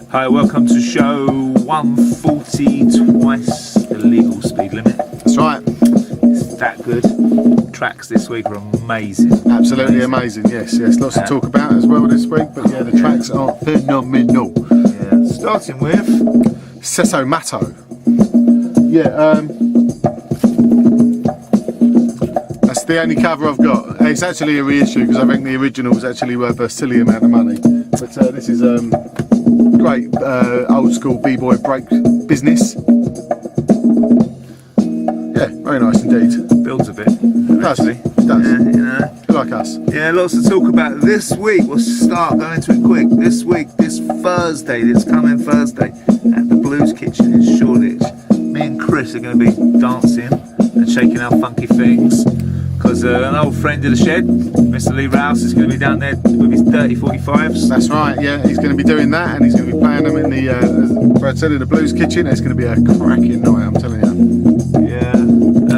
Hi, welcome to show 140, twice the legal speed limit. That's right. It's that good. Tracks this week are amazing. Absolutely amazing. Yes. Lots to talk about as well this week, but yeah, the tracks are phenomenal. Yeah. Starting with Sesso Matto. Yeah, that's the only cover I've got. It's actually a reissue because I think the original was actually worth a silly amount of money. But this is great old school b-boy break business. Yeah, very nice indeed. Builds a bit. Actually, it does. Yeah, you know. Like us. Yeah, lots to talk about this week. We'll start going into it quick. This week, this Thursday, this coming Thursday, at the Blues Kitchen in Shoreditch, me and Chris are going to be dancing and shaking our funky things. Because an old friend of the shed, Mr. Lee Rouse, is going to be down there with his dirty 45s. That's right, yeah, he's going to be doing that and he's going to be playing them in the, the Blues Kitchen. It's going to be a cracking night, I'm telling you. Yeah.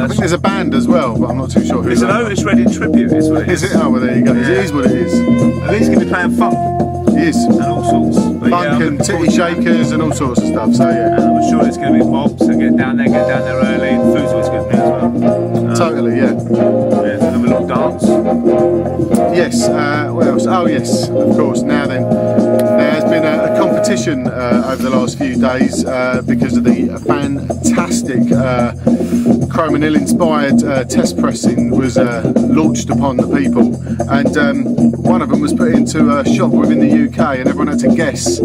I think there's a band as well, but I'm not too sure who. It's an Otis Redding tribute, is what it is. Is it? Oh, well, there you go. Yeah. It is what it is. And he's going to be playing funk. He is. And all sorts. But funk and titty shakers and all sorts of stuff, so yeah. And I'm sure it's going to be mob, so get down there early. The food's always good as well. Totally, yeah. Yeah, so have a little dance. Yes, what else? Oh yes, of course. Now then, there has been a competition over the last few days because of the fantastic Chrome and Hill inspired test pressing was launched upon the people, and one of them was put into a shop within the UK, and everyone had to guess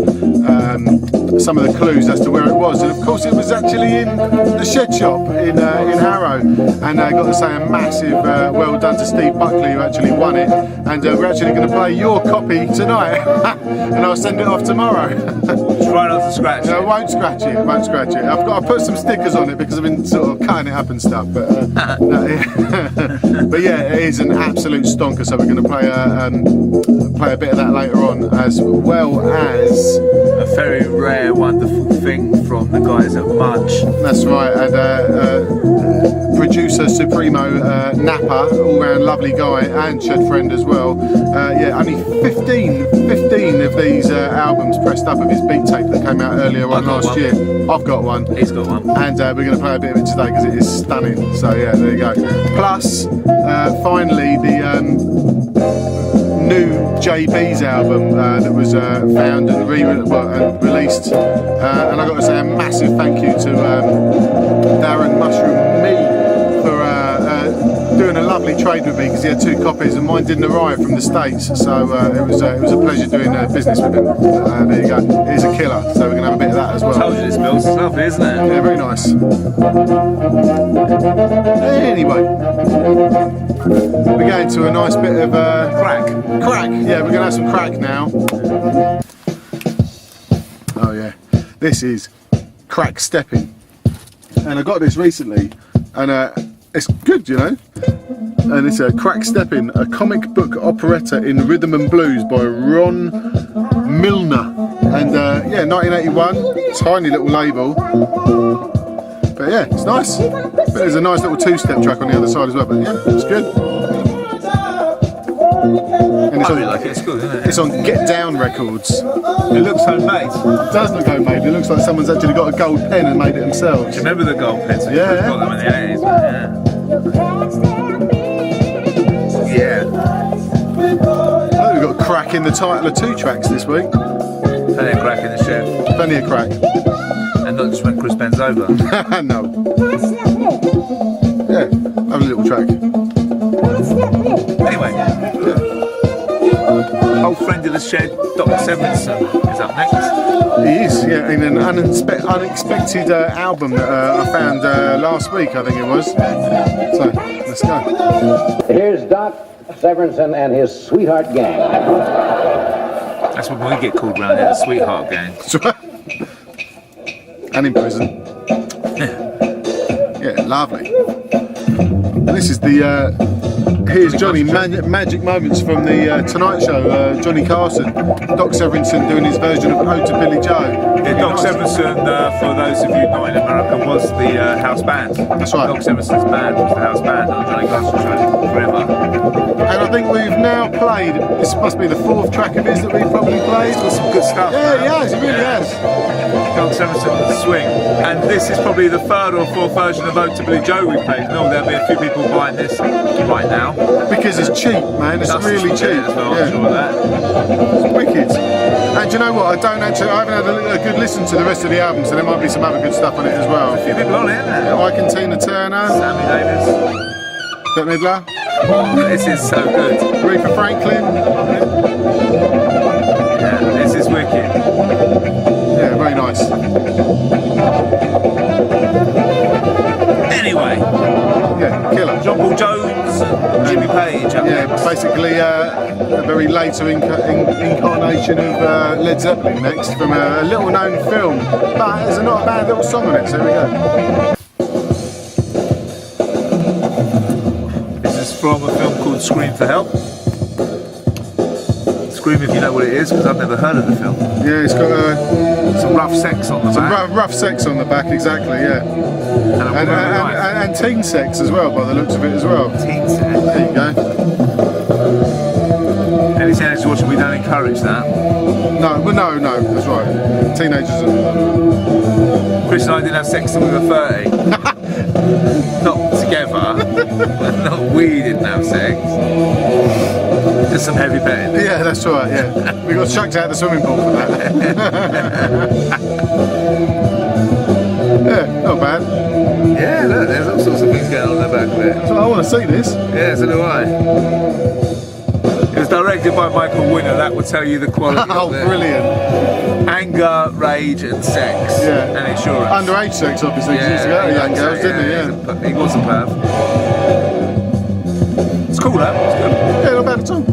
some of the clues as to where it was, and of course it was actually in the shed shop in Harrow, and I got to say a massive well done to Steve Buckley who actually won it, and we're actually going to play your copy tonight and I'll send it off tomorrow. Try not to scratch it. I won't scratch it, I've put some stickers on it because I've been sort of cutting it up and stuff, but no, yeah. But yeah, it is an absolute stonker, so we're going to play a bit of that later on, as well as a very rare, wonderful thing from the guys at Mudge. That's right, and producer Supremo Nappa, all-round lovely guy and shed friend as well. Yeah, only 15 of these albums pressed up of his beat tape that came out earlier on last year. I've got one. He's got one. And we're going to play a bit of it today because it is stunning. So yeah, there you go. Plus, finally, the new JB's album that was found and released, and I got to say a massive thank you to Darren Mushroom Me for doing a lovely trade with me, because he had 2 copies and mine didn't arrive from the States, so it was a pleasure doing business with him. There you go, it is a killer, so we're going to have a bit of that as well. I told you this Bill's lovely, isn't it? Yeah, very nice. Anyway, we're going to a nice bit of crack. Yeah, we're going to have some crack now. Oh yeah, this is crack stepping, and I got this recently, and it's good, you know. And it's a Crack Steppin', a comic book operetta in rhythm and blues by Ron Milner, and yeah, 1981, tiny little label. But yeah, it's nice. But there's a nice little 2-step track on the other side as well. But yeah, it's good. And it's I really like it. It's good, isn't it? It's on Get Down Records. It looks homemade. It does look homemade. It looks like someone's actually got a gold pen and made it themselves. Do you remember the gold pens? Yeah. Got them in the 80s. Yeah. Oh, we've got crack in the title of 2 tracks this week. Plenty of crack in the shed. Plenty of crack. And not just when Chris bends over. No. Yeah, have a little track. Anyway. Old friend of the shed, Dr. Severinson, is up next. He is, yeah, in an unexpected album that I found last week, I think it was. So, let's go. Here's Doc Severinson and his sweetheart gang. That's what we get called around here, the sweetheart gang. And in prison. Yeah, lovely. And this is the here's Johnny, magic moments from the Tonight Show, Johnny Carson, Doc Severinson doing his version of Ode to Billy Joe. Yeah, Doc Severinson, for those of you not in America, was the house band. That's right. Doc Severinson's band was the house band on Johnny Carson Show forever. And I think we've now played, this must be the 4th track of his that we've probably played. Got some good stuff. Yeah, he has, he really has. John Severson Swing. And this is probably the 3rd or 4th version of Ode to Billy Joe we've played. No, there'll be a few people buying this right now. Because it's cheap, man, it's really cheap. As well, I'm sure of that. It's wicked. And do you know what, I haven't had a good listen to the rest of the album, so there might be some other good stuff on it as well. A few people on it, isn't there? Ike and Tina Turner. Sammy Davis. Bette Midler. This is so good. Aretha Franklin. Yeah, this is wicked. Yeah, very nice. Anyway. Yeah, killer. John Paul Jones and Jimmy Page. Yeah, basically a very later incarnation of Led Zeppelin next from a little known film. But there's not a bad little song on it, so here we go. From a film called Scream for Help. Scream if you know what it is, because I've never heard of the film. Yeah, it's got some rough sex on the back. Rough sex on the back, exactly, yeah. And teen sex as well, by the looks of it as well. Teen sex? There you go. Any teenagers watching, we don't encourage that. No, that's right. Teenagers Chris and I didn't have sex until we were 30. Not together. We didn't have sex. Just some heavy betting. Yeah, that's right, yeah. We got chucked out of the swimming pool for that. Yeah, not bad. Yeah, look, there's all sorts of things going on in the back of it. So I want to see this. Yeah, so do I. It was directed by Michael Winner, that would tell you the quality Oh, of it. brilliant. Anger, rage and sex. Yeah. And insurance. Underage sex, obviously, because he used to go to young girls, didn't he? Yeah. He was a perv. It's cool, though. It's good. Yeah, not bad at all.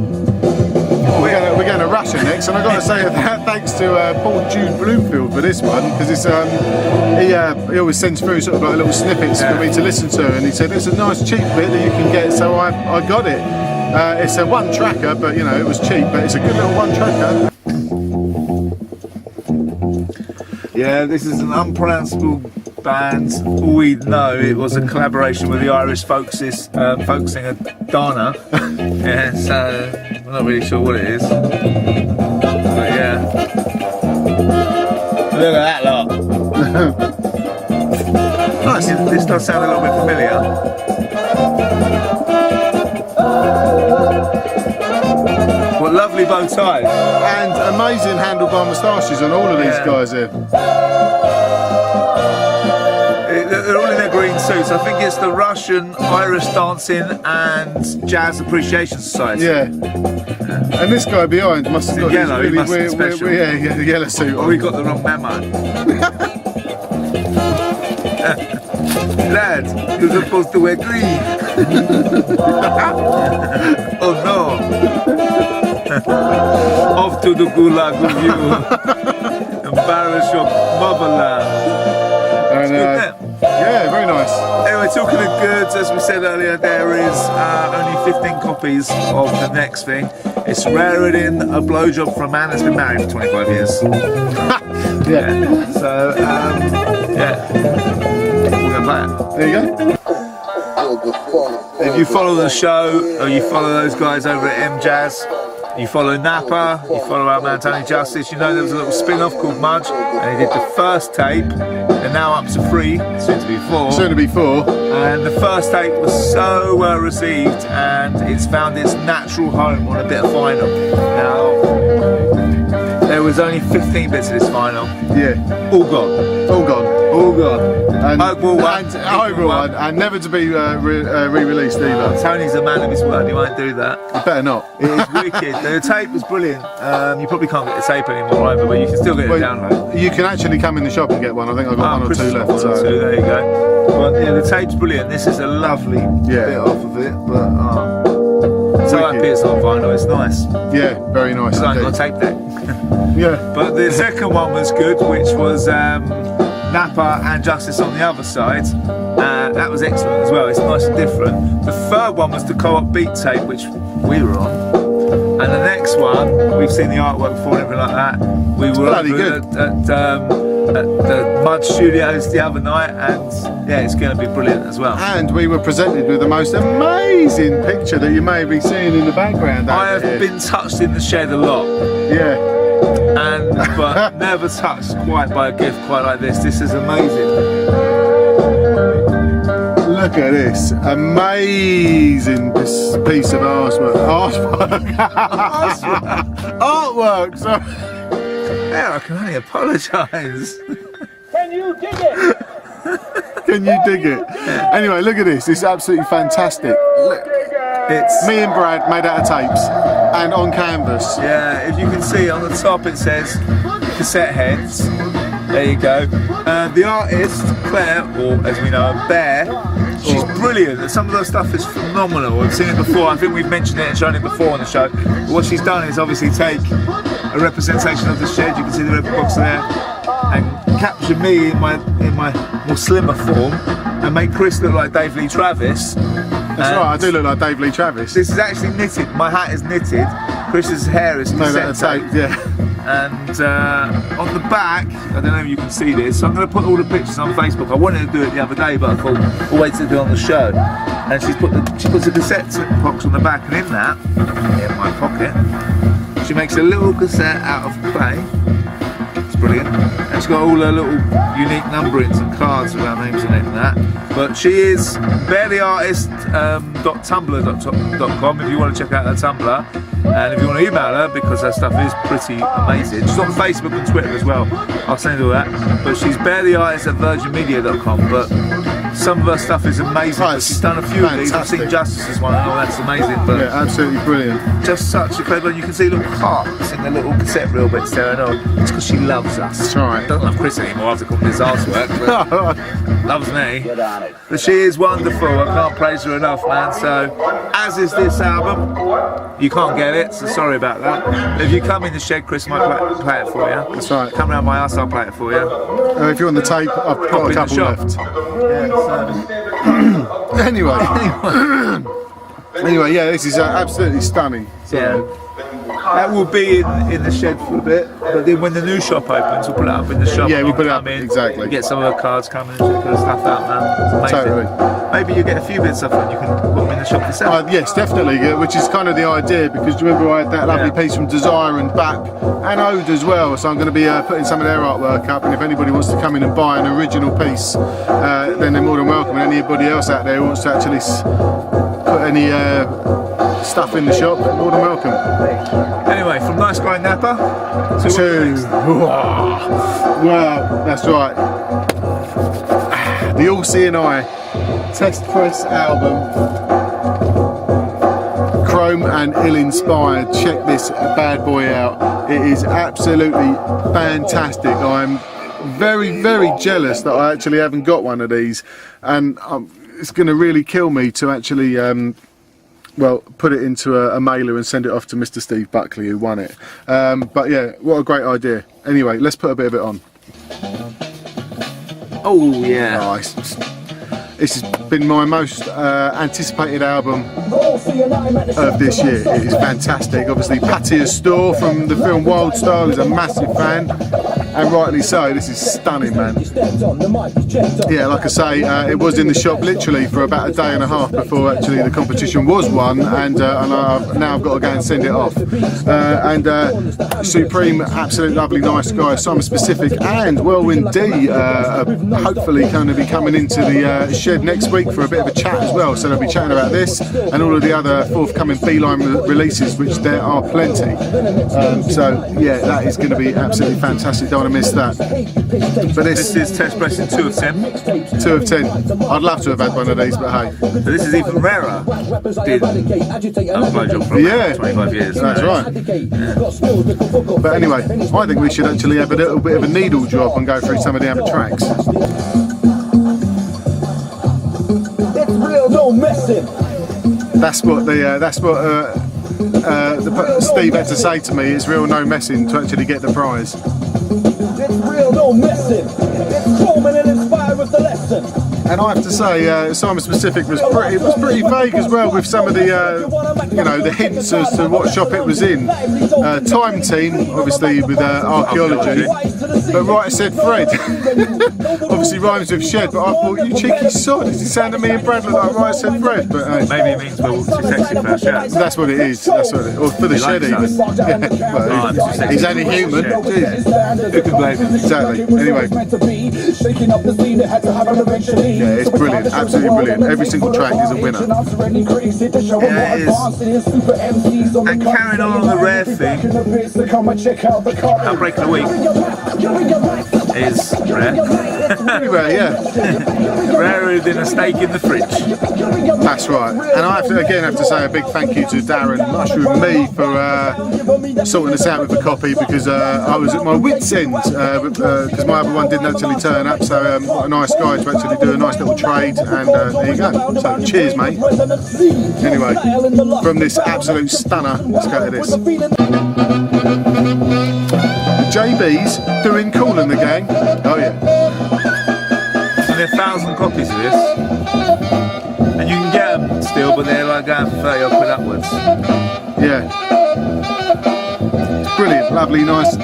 We're going to Russia next, and I've got to say that thanks to Paul Jude Bloomfield for this one, because it's he always sends through sort of like little snippets for me to listen to, and he said it's a nice cheap bit that you can get, so I got it. It's a one tracker, but you know it was cheap, but it's a good little one tracker. Yeah, this is an unpronounceable band. All we know it was a collaboration with the Irish folk singer Dana. Yeah, so I'm not really sure what it is. But yeah. Look at that lot. Nice. This does sound a little bit familiar. What lovely bow ties. And amazing handlebar moustaches on all of these guys here. They're all in their green suits. I think it's the Russian Irish Dancing and Jazz Appreciation Society. Yeah. And this guy behind must have got yellow, this really weird, yeah, the yellow suit on. We got the wrong memo. Lad, you're supposed to wear green. Oh no. Off to the gulag with you. Embarrass your motherland. And, yeah, very nice. Anyway, talking of goods, as we said earlier, there is only 15 copies of the next thing. It's Rarer in a blowjob for a man that's been married for 25 years. Yeah. So, yeah. We're going to play it. There you go. If you follow the show, or you follow those guys over at M-Jazz, you follow Nappa, you follow our man Tony Justice, you know there was a little spin-off called Mudge, and he did the first tape. They're now up to 3, soon to be 4. Soon to be 4. And the first tape was so well received, and it's found its natural home on a bit of vinyl. Now, there was only 15 bits of this vinyl. Yeah. All gone. All gone. All gone. And Oval one. And never to be re-released either. Tony's a man of his word, he won't do that. You better not. It is wicked. The tape was brilliant. You probably can't get the tape anymore either, but you can still get it download. You can actually come in the shop and get one. I think I've got 1 or 2 left. So. There you go. But yeah, the tape's brilliant. This is a lovely bit off of it, but so happy it's on vinyl. It's nice. Yeah, very nice. It's like got a tape deck. Yeah. But the second one was good, which was Nappa and Justice on the other side. That was excellent as well. It's nice and different. The third one was the Co-op Beat tape, which we were on. And the next one, we've seen the artwork before and everything like that. We were bloody over good. at the Mud Studios the other night, and yeah, it's going to be brilliant as well. And we were presented with the most amazing picture that you may be seeing in the background. I have been touched in the shed a lot. Yeah. But never touched quite by a gift quite like this. This is amazing. Look at this amazing piece of artwork. Sorry. Yeah, I can only apologise. Can you dig it? Can you dig it? Anyway, look at this. It's absolutely fantastic. Look. It's me and Brad made out of tapes and on canvas. Yeah, if you can see on the top it says cassette heads. There you go. The artist, Claire, or as we know, Bear, she's brilliant. Some of her stuff is phenomenal. I've seen it before. I think we've mentioned it and shown it before on the show. But what she's done is obviously take a representation of the shed. You can see the red box there, and capture me in my more slimmer form, and make Chris look like Dave Lee Travis. That's right, I do look like Dave Lee Travis. This is actually knitted. My hat is knitted. Chris's hair is cassette tape. Yeah. And on the back, I don't know if you can see this, so I'm going to put all the pictures on Facebook. I wanted to do it the other day, but I thought I'll wait to do it on the show. And she puts a cassette box on the back, and in that, in my pocket, she makes a little cassette out of clay. It's brilliant. And she's got all her little unique numberings and cards with our names on it and that. But she is beartheartist.tumblr.com if you want to check out her Tumblr. And if you want to email her, because her stuff is pretty amazing. She's on Facebook and Twitter as well. I'll send you all that. But she's beartheartist@virginmedia.com. But some of her stuff is amazing. But she's done a few of these. I've seen Justice's one. I know that's amazing. But yeah, absolutely brilliant. Just such a clever. You can see little hearts in the little cassette reel bits there. And all. It's because she loves us. That's right. Doesn't love Chris anymore after calling this arsework, but loves me. But she is wonderful. I can't praise her enough, man. So, as is this album. You can't get it, so sorry about that. If you come in the shed, Chris might play it for you. That's right. Come around my house, I'll play it for you. If you're on the tape, I've got a couple left. Yeah, Anyway, yeah, this is absolutely stunning. So. Yeah. That will be in the shed for a bit, but then when the new shop opens, we'll put it up in the shop. Yeah, we'll put it up, in, exactly. Get some of the cards coming and check the stuff out, man. It's amazing. Totally. Maybe you get a few bits of it and you can put them in the shop yourself. Yes, definitely, which is kind of the idea, because remember I had that lovely piece from Desire and BAP and Ode as well, so I'm going to be putting some of their artwork up, and if anybody wants to come in and buy an original piece, then they're more than welcome, and anybody else out there who wants to actually put any stuff in the shop, more than welcome. Anyway, from Nice Guy Nappa to wow, that's right. The All Seeing Eye Test Press album, Chrome and Ill Inspired. Check this bad boy out. It is absolutely fantastic. I'm very, very jealous that I actually haven't got one of these, and it's going to really kill me to actually well, put it into a mailer and send it off to Mr. Steve Buckley, who won it. But yeah, what a great idea. Anyway, let's put a bit of it on. oh yeah. Nice. This has been my most anticipated album of this year. It is fantastic. Obviously, Patty Store from the film Wild Style is a massive fan, and rightly so. This is stunning, man. Yeah, like I say, it was in the shop literally for about a day and a half before actually the competition was won, and now I've got to go and send it off. Supreme, absolute lovely, nice guy, Simon Specific, and Whirlwind D are hopefully going to be coming into the shed next week for a bit of a chat as well, so they'll be chatting about this and all of the other forthcoming Beeline releases, which there are plenty. So yeah, that is going to be absolutely fantastic. Don't want to miss that. But This is test pressing 2 of 10. 2 of 10. I'd love to have had one of these, but hey. But this is even rarer. Did a blowjob for about 25 years. That's right. But anyway, I think we should actually have a little bit of a needle drop and go through some of the other tracks. That's what Steve had to say to me. It's real no messing to actually get the prize. It's real no messing. It's Coleman and Inspire with the lesson. And I have to say, Simon Specific was pretty vague as well with some of the the hints as to what shop it was in. Time Team, obviously with Archaeology, But right, I said Fred. Obviously rhymes with shed, but I thought, you cheeky sod, does it sound to me and Brad look like right, I said Fred? But maybe it means we're all too sexy for our shirts. that's what it is. That's what it is. Or for the shed even. Yeah, well, he's only human. Who can blame him? Exactly. Anyway. Yeah, it's brilliant. Absolutely brilliant. Every single track is a winner. Yeah, it is. And carrying on the rare thing, Outbreak of the Week is rare. Pretty rare, yeah. Rarer than a steak in the fridge. That's right. And I have to say a big thank you to Darren Mushroom Me for sorting us out with the copy, because I was at my wit's end because my other one didn't actually turn up. So what a nice guy to actually do a nice little trade, and there you go. So cheers, mate. Anyway, from this absolute stunner, let's go to this. JB's doing cool in the gang. Oh yeah. And there are 1,000 copies of this, and you can get them still, but they're like going for 30 odd quid upwards. Yeah. It's brilliant, lovely, nice,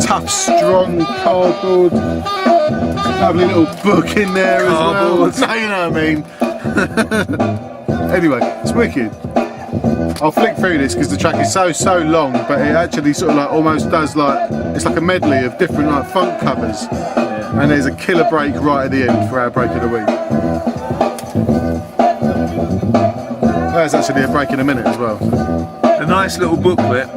tough, strong cardboard. Lovely little book in there as well. No, you know what I mean. Anyway, it's wicked. I'll flick through this because the track is so long, but it actually sort of like almost does like, it's like a medley of different like funk covers. Yeah. And there's a killer break right at the end for our break of the week. There's actually a break in a minute as well. A nice little booklet.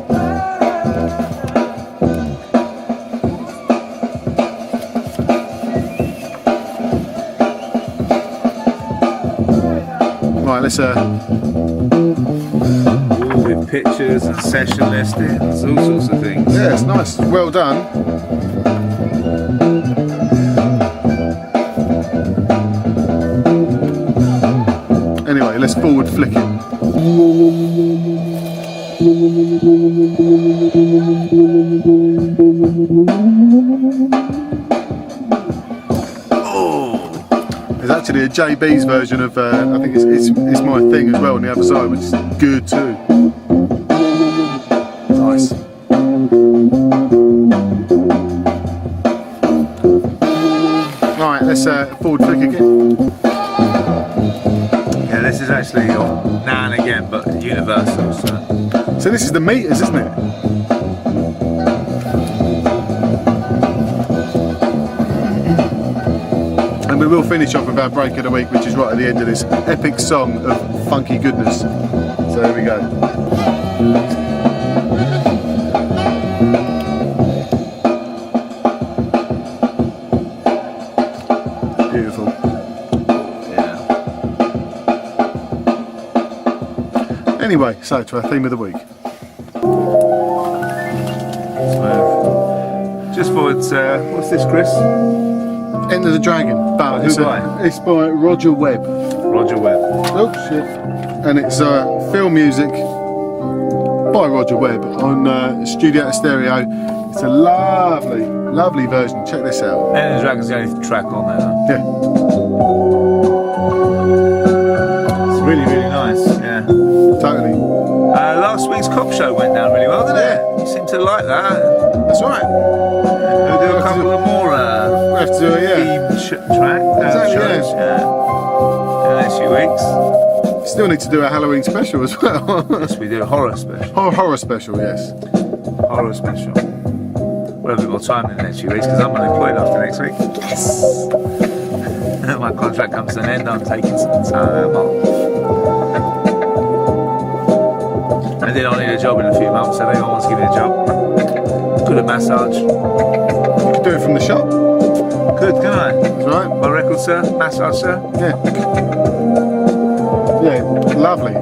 Right, let's with pictures and session listings, all sorts of things. yeah, it's nice, well done. Anyway, let's forward flick it. There's actually a JB's version of, I think it's My Thing as well on the other side, which is good too. Nice. Alright, let's forward flick again. Yeah, this is actually on now and again, but universal. So this is the meters, isn't it? And we will finish off with our break of the week, which is right at the end of this epic song of funky goodness. So there we go. Beautiful. Yeah. Anyway, so to our theme of the week. Smooth. Just for it's what's this, Chris? Enter the Dragon. But Who by? It's by Roger Webb. Roger Webb. Oh shit. And it's film music by Roger Webb on Studio Stereo. It's a lovely version. Check this out. Enter the Dragon's the only track on there. Yeah. It's really nice. Yeah. Totally. Last week's cop show went down really well, didn't it? You seem to like that. That's right. We'll do a couple of more We have to do it, yeah. theme track Exactly, shows, yeah. in the next few weeks. Still need to do a Halloween special as well. Yes, we do a horror special. Horror special, yes. Horror special. We'll have a bit more time in the next few weeks because I'm unemployed after next week. Yes! My contract comes to an end, I'm taking some time off. And then I'll need a job in a few months, so if anyone wants to give me a job. Good at massage. You could do it from the shop. Good, can I? That's right. My record, sir? Massage, sir? Yeah. Yeah, lovely.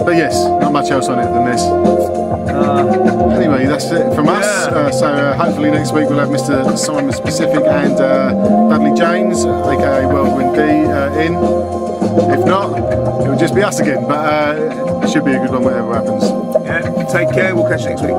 But yes, not much else on it than this. Anyway, that's it from us. So hopefully next week we'll have Mr. Simon Specific and Dudley James, aka Whirlwind D, in. If not, it will just be us again. But it should be a good one, whatever happens. Yeah, take care. We'll catch you next week.